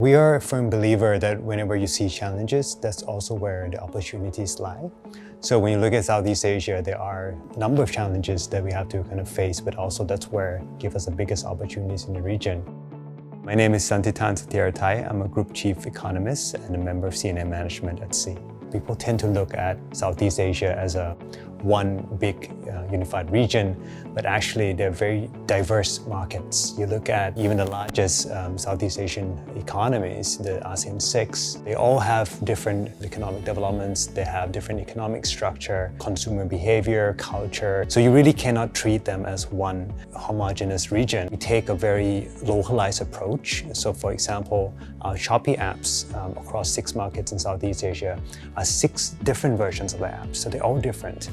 We are a firm believer that whenever you see challenges, that's also where the opportunities lie. So when you look at Southeast Asia, there are a number of challenges that we have to kind of face, but also that's where give us the biggest opportunities in the region. My name is Santitarn Sathirathai. I'm a group chief economist and a member of senior management at SEA. People tend to look at Southeast Asia as a one big unified region, but actually they're very diverse markets. You look at even the largest Southeast Asian economies, the ASEAN 6, they all have different economic developments, they have different economic structure, consumer behavior, culture. So you really cannot treat them as one homogeneous region. We take a very localized approach. So for example, our Shopee apps across 6 markets in Southeast Asia are 6 different versions of the apps. So they're all different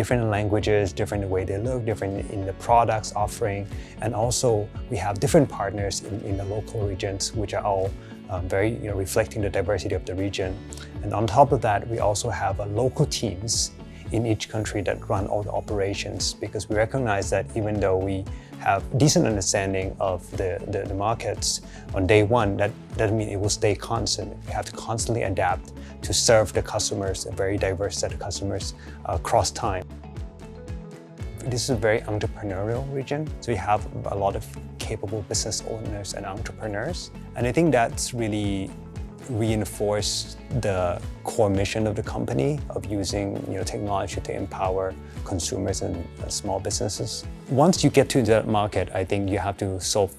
languages, different the way they look, different in the products offering, and also we have different partners in the local regions, which are all very reflecting the diversity of the region. And on top of that, we also have local teams in each country that run all the operations, because we recognize that even though we have decent understanding of the markets on day one, that doesn't mean it will stay constant. We have to constantly adapt to serve the customers, a very diverse set of customers across time. This is a very entrepreneurial region, so you have a lot of capable business owners and entrepreneurs. And I think that's really reinforced the core mission of the company of using technology to empower consumers and small businesses. Once you get to that market, I think you have to solve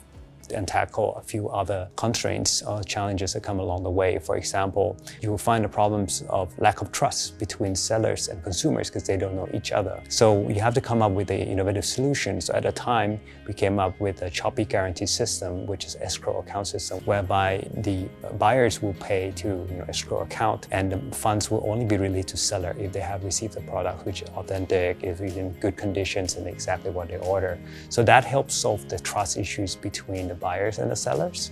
and tackle a few other constraints or challenges that come along the way. For example, you will find the problems of lack of trust between sellers and consumers because they don't know each other. So you have to come up with the innovative solutions. So at the time, we came up with a Shopee guarantee system, which is escrow account system, whereby the buyers will pay to escrow account, and the funds will only be released to seller if they have received the product which is authentic, is in good conditions, and exactly what they order. So that helps solve the trust issues between the buyers and the sellers.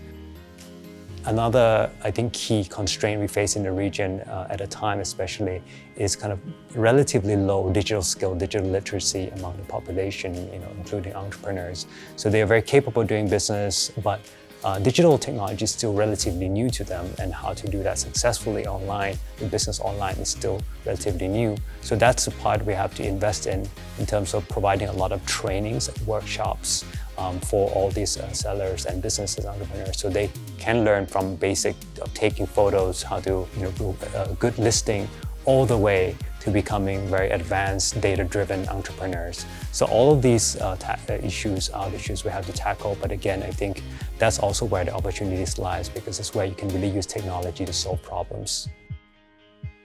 Another, I think, key constraint we face in the region at a time especially is kind of relatively low digital skill, digital literacy among the population, including entrepreneurs. So they are very capable of doing business, but digital technology is still relatively new to them, and how to do that successfully online, the business online, is still relatively new. So that's the part we have to invest in terms of providing a lot of trainings, workshops for all these sellers and businesses, entrepreneurs, so they can learn from basic of taking photos, how to do a good listing, all the way to becoming very advanced data-driven entrepreneurs. So all of these issues are the issues we have to tackle. But again, I think that's also where the opportunities lies, because it's where you can really use technology to solve problems.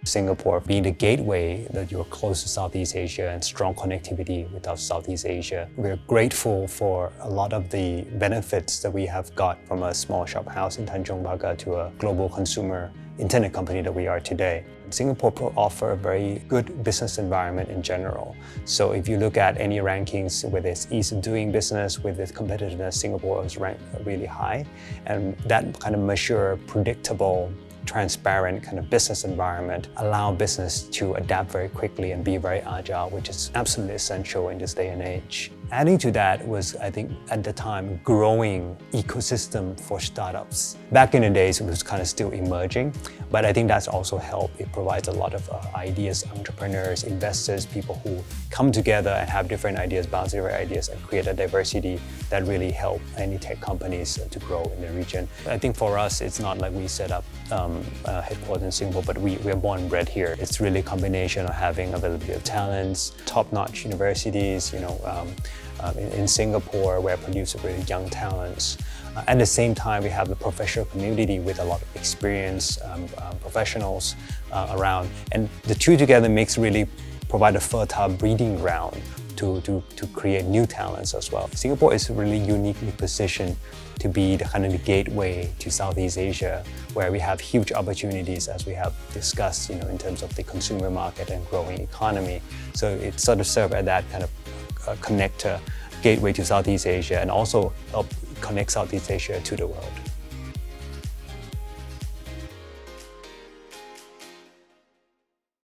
Singapore being the gateway, that you're close to Southeast Asia and strong connectivity with Southeast Asia. We're grateful for a lot of the benefits that we have got from a small shop house in Tanjong Pagar to a global consumer internet company that we are today. Singapore offers a very good business environment in general. So if you look at any rankings, whether it's ease of doing business, with its competitiveness, Singapore is ranked really high. And that kind of mature, predictable, transparent kind of business environment allow business to adapt very quickly and be very agile, which is absolutely essential in this day and age. Adding to that was, I think, at the time, growing ecosystem for startups. Back in the days, it was kind of still emerging, but I think that's also helped. It provides a lot of ideas, entrepreneurs, investors, people who come together and have different ideas, bounce different ideas, and create a diversity that really help any tech companies to grow in the region. I think for us, it's not like we set up headquarters in Singapore, but we are born and bred here. It's really a combination of having availability of talents, top-notch universities, in Singapore, where produce really young talents. At the same time, we have the professional community with a lot of experienced professionals around. And the two together provide a fertile breeding ground to create new talents as well. Singapore is really uniquely positioned to be the kind of the gateway to Southeast Asia, where we have huge opportunities, as we have discussed, in terms of the consumer market and growing economy. So it sort of serves as that kind of connector, gateway to Southeast Asia, and also help connect Southeast Asia to the world.